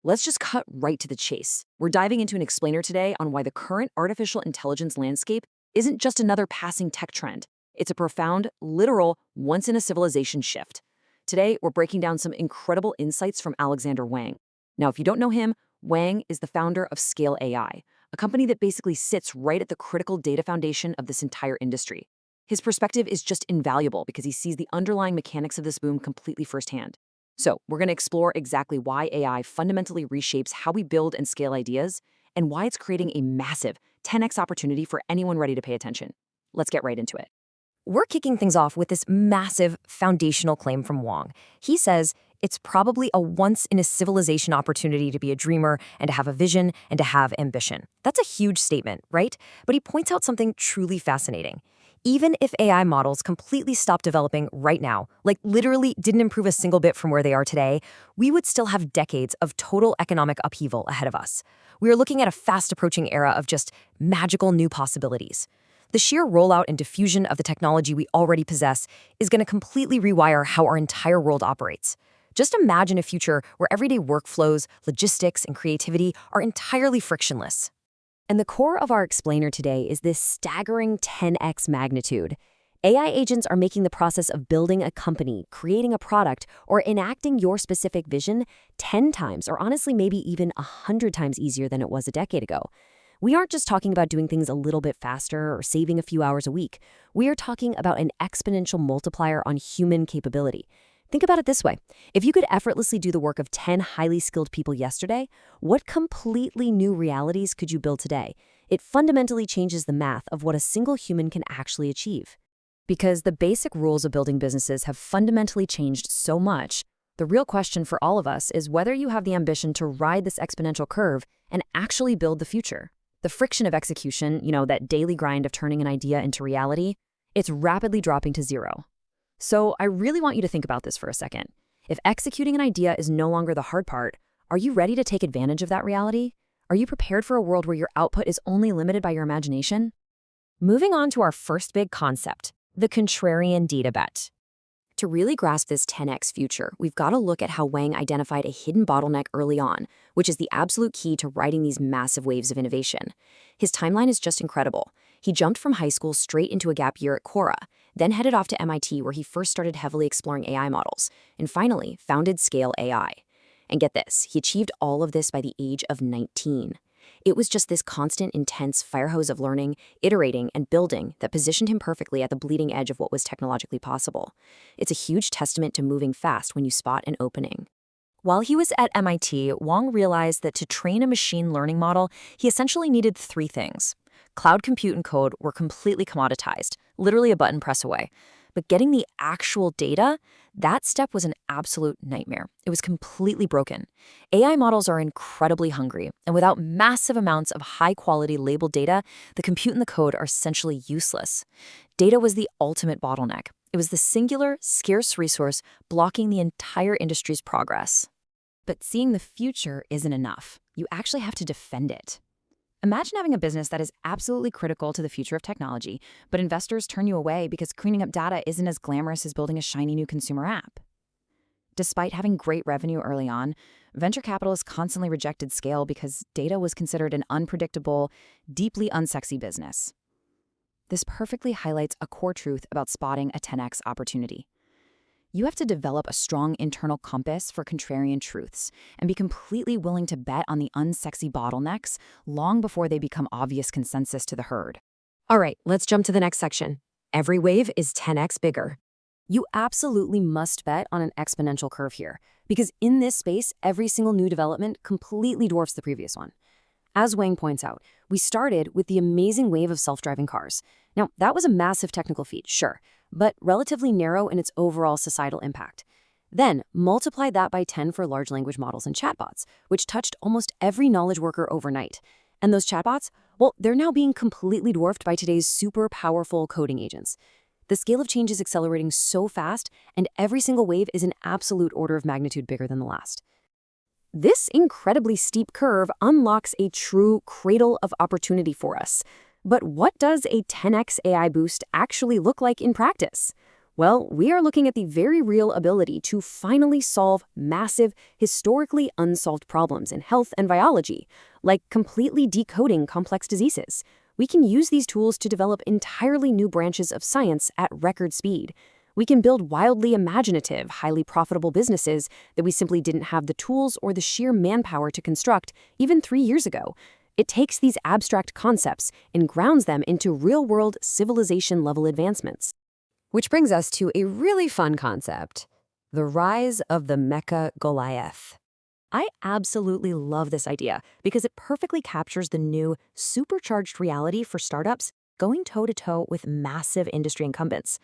Let's just cut right to the chase. We're diving into an explainer today on why the current artificial intelligence landscape isn't just another passing tech trend. It's a profound, literal, once-in-a-civilization shift. Today, we're breaking down some incredible insights from Alexandr Wang. Now, if you don't know him, Wang is the founder of Scale AI, a company that basically sits right at the critical data foundation of this entire industry. His perspective is just invaluable because he sees the underlying mechanics of this boom completely firsthand. So, we're going to explore exactly why AI fundamentally reshapes how we build and scale ideas, and why it's creating a massive 10x opportunity for anyone ready to pay attention. Let's get right into it. We're kicking things off with this massive foundational claim from Wang. He says it's probably a once-in-a-civilization opportunity to be a dreamer and to have a vision and to have ambition. That's a huge statement, right? But he points out something truly fascinating. Even if AI models completely stop developing right now, like literally didn't improve a single bit from where they are today, we would still have decades of total economic upheaval ahead of us. We are looking at a fast-approaching era of just magical new possibilities. The sheer rollout and diffusion of the technology we already possess is going to completely rewire how our entire world operates. Just imagine a future where everyday workflows, logistics, and creativity are entirely frictionless. And the core of our explainer today is this staggering 10x magnitude. AI agents are making the process of building a company, creating a product, or enacting your specific vision 10 times, or honestly maybe even 100 times easier than it was a decade ago. We aren't just talking about doing things a little bit faster or saving a few hours a week. We are talking about an exponential multiplier on human capability. Think about it this way. If you could effortlessly do the work of 10 highly skilled people yesterday, what completely new realities could you build today? It fundamentally changes the math of what a single human can actually achieve. Because the basic rules of building businesses have fundamentally changed so much, the real question for all of us is whether you have the ambition to ride this exponential curve and actually build the future. The friction of execution, that daily grind of turning an idea into reality, it's rapidly dropping to zero. So I really want you to think about this for a second. If executing an idea is no longer the hard part, are you ready to take advantage of that reality? Are you prepared for a world where your output is only limited by your imagination? Moving on to our first big concept, the contrarian data bet. To really grasp this 10x future, we've got to look at how Wang identified a hidden bottleneck early on, which is the absolute key to riding these massive waves of innovation. His timeline is just incredible. He jumped from high school straight into a gap year at Quora, then headed off to MIT where he first started heavily exploring AI models, and finally founded Scale AI. And get this, he achieved all of this by the age of 19. It was just this constant, intense fire hose of learning, iterating, and building that positioned him perfectly at the bleeding edge of what was technologically possible. It's a huge testament to moving fast when you spot an opening. While he was at MIT, Wang realized that to train a machine learning model, he essentially needed three things. Cloud compute and code were completely commoditized, literally a button press away. But getting the actual data, that step was an absolute nightmare. It was completely broken. AI models are incredibly hungry, and without massive amounts of high-quality labeled data, the compute and the code are essentially useless. Data was the ultimate bottleneck. It was the singular, scarce resource blocking the entire industry's progress. But seeing the future isn't enough. You actually have to defend it. Imagine having a business that is absolutely critical to the future of technology, but investors turn you away because cleaning up data isn't as glamorous as building a shiny new consumer app. Despite having great revenue early on, venture capitalists constantly rejected Scale because data was considered an unpredictable, deeply unsexy business. This perfectly highlights a core truth about spotting a 10x opportunity. You have to develop a strong internal compass for contrarian truths and be completely willing to bet on the unsexy bottlenecks long before they become obvious consensus to the herd. All right, let's jump to the next section. Every wave is 10x bigger. You absolutely must bet on an exponential curve here, because in this space, every single new development completely dwarfs the previous one. As Wang points out, we started with the amazing wave of self-driving cars. Now, that was a massive technical feat, sure, but relatively narrow in its overall societal impact. Then, multiply that by 10 for large language models and chatbots, which touched almost every knowledge worker overnight. And those chatbots, well, they're now being completely dwarfed by today's super powerful coding agents. The scale of change is accelerating so fast, and every single wave is an absolute order of magnitude bigger than the last. This incredibly steep curve unlocks a true cradle of opportunity for us. But what does a 10x AI boost actually look like in practice? Well, we are looking at the very real ability to finally solve massive, historically unsolved problems in health and biology, like completely decoding complex diseases. We can use these tools to develop entirely new branches of science at record speed. We can build wildly imaginative, highly profitable businesses that we simply didn't have the tools or the sheer manpower to construct even 3 years ago. It takes these abstract concepts and grounds them into real-world civilization-level advancements. Which brings us to a really fun concept, the rise of the Mecha Goliath. I absolutely love this idea because it perfectly captures the new supercharged reality for startups going toe-to-toe with massive industry incumbents.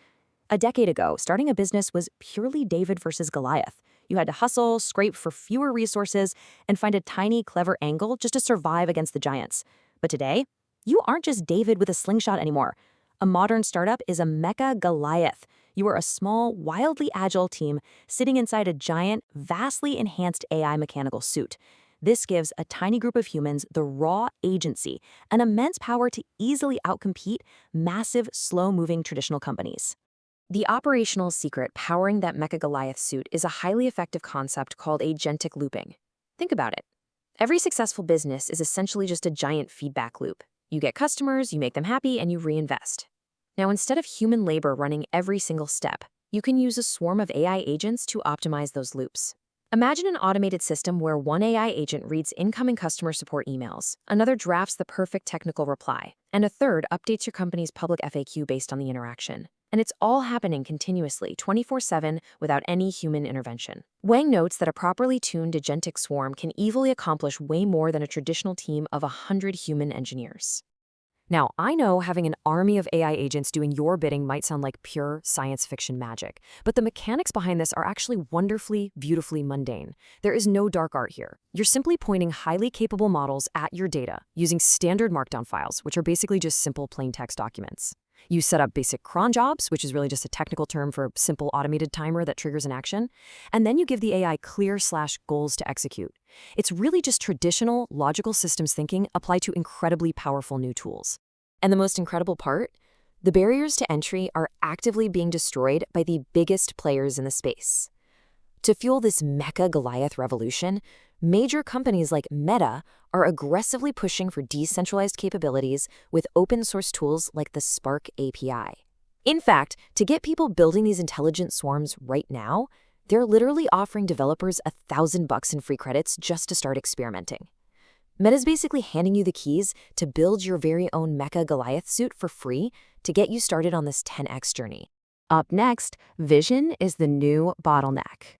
A decade ago, starting a business was purely David versus Goliath. You had to hustle, scrape for fewer resources, and find a tiny, clever angle just to survive against the giants. But today, you aren't just David with a slingshot anymore. A modern startup is a Mecha Goliath. You are a small, wildly agile team sitting inside a giant, vastly enhanced AI mechanical suit. This gives a tiny group of humans the raw agency and immense power to easily outcompete massive, slow-moving traditional companies. The operational secret powering that Mecha Goliath suit is a highly effective concept called agentic looping. Think about it. Every successful business is essentially just a giant feedback loop. You get customers, you make them happy, and you reinvest. Now, instead of human labor running every single step, you can use a swarm of AI agents to optimize those loops. Imagine an automated system where one AI agent reads incoming customer support emails, another drafts the perfect technical reply, and a third updates your company's public FAQ based on the interaction. And it's all happening continuously, 24/7, without any human intervention. Wang notes that a properly tuned agentic swarm can easily accomplish way more than a traditional team of 100 human engineers. Now, I know having an army of AI agents doing your bidding might sound like pure science fiction magic, but the mechanics behind this are actually wonderfully, beautifully mundane. There is no dark art here. You're simply pointing highly capable models at your data using standard markdown files, which are basically just simple plain text documents. You set up basic cron jobs, which is really just a technical term for a simple automated timer that triggers an action, and then you give the AI clear/goals to execute. It's really just traditional, logical systems thinking applied to incredibly powerful new tools. And the most incredible part? The barriers to entry are actively being destroyed by the biggest players in the space. To fuel this Mecha Goliath revolution, major companies like Meta are aggressively pushing for decentralized capabilities with open-source tools like the Spark API. In fact, to get people building these intelligent swarms right now, they're literally offering developers $1,000 in free credits just to start experimenting. Meta's basically handing you the keys to build your very own Mecha Goliath suit for free to get you started on this 10x journey. Up next, vision is the new bottleneck.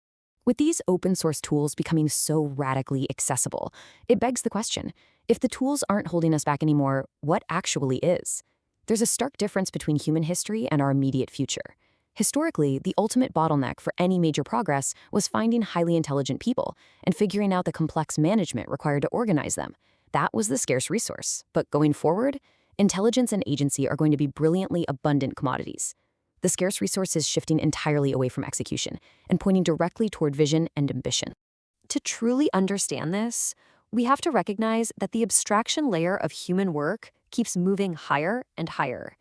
With these open-source tools becoming so radically accessible, it begs the question, if the tools aren't holding us back anymore, what actually is? There's a stark difference between human history and our immediate future. Historically, the ultimate bottleneck for any major progress was finding highly intelligent people and figuring out the complex management required to organize them. That was the scarce resource. But going forward, intelligence and agency are going to be brilliantly abundant commodities. The scarce resource is shifting entirely away from execution and pointing directly toward vision and ambition. To truly understand this, we have to recognize that the abstraction layer of human work keeps moving higher and higher.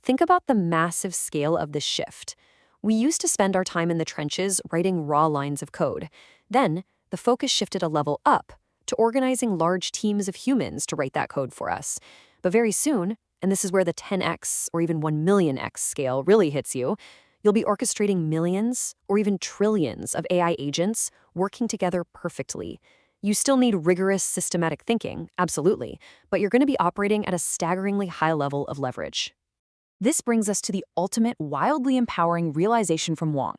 Think about the massive scale of this shift. We used to spend our time in the trenches writing raw lines of code. Then, the focus shifted a level up to organizing large teams of humans to write that code for us. But very soon, and this is where the 10x or even 1 millionx scale really hits you, you'll be orchestrating millions or even trillions of AI agents working together perfectly. You still need rigorous systematic thinking, absolutely, but you're going to be operating at a staggeringly high level of leverage. This brings us to the ultimate wildly empowering realization from Wang.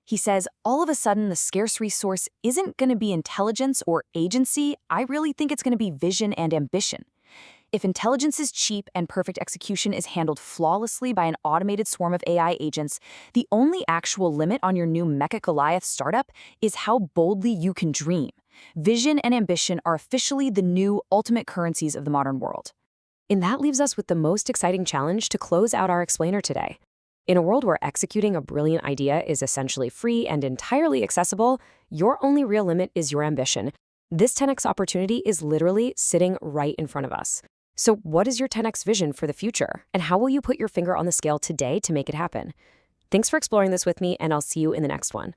He says, all of a sudden, the scarce resource isn't going to be intelligence or agency. I really think it's going to be vision and ambition. If intelligence is cheap and perfect execution is handled flawlessly by an automated swarm of AI agents, the only actual limit on your new Mecha Goliath startup is how boldly you can dream. Vision and ambition are officially the new ultimate currencies of the modern world. And that leaves us with the most exciting challenge to close out our explainer today. In a world where executing a brilliant idea is essentially free and entirely accessible, your only real limit is your ambition. This 10x opportunity is literally sitting right in front of us. So what is your 10x vision for the future, and how will you put your finger on the scale today to make it happen? Thanks for exploring this with me, and I'll see you in the next one.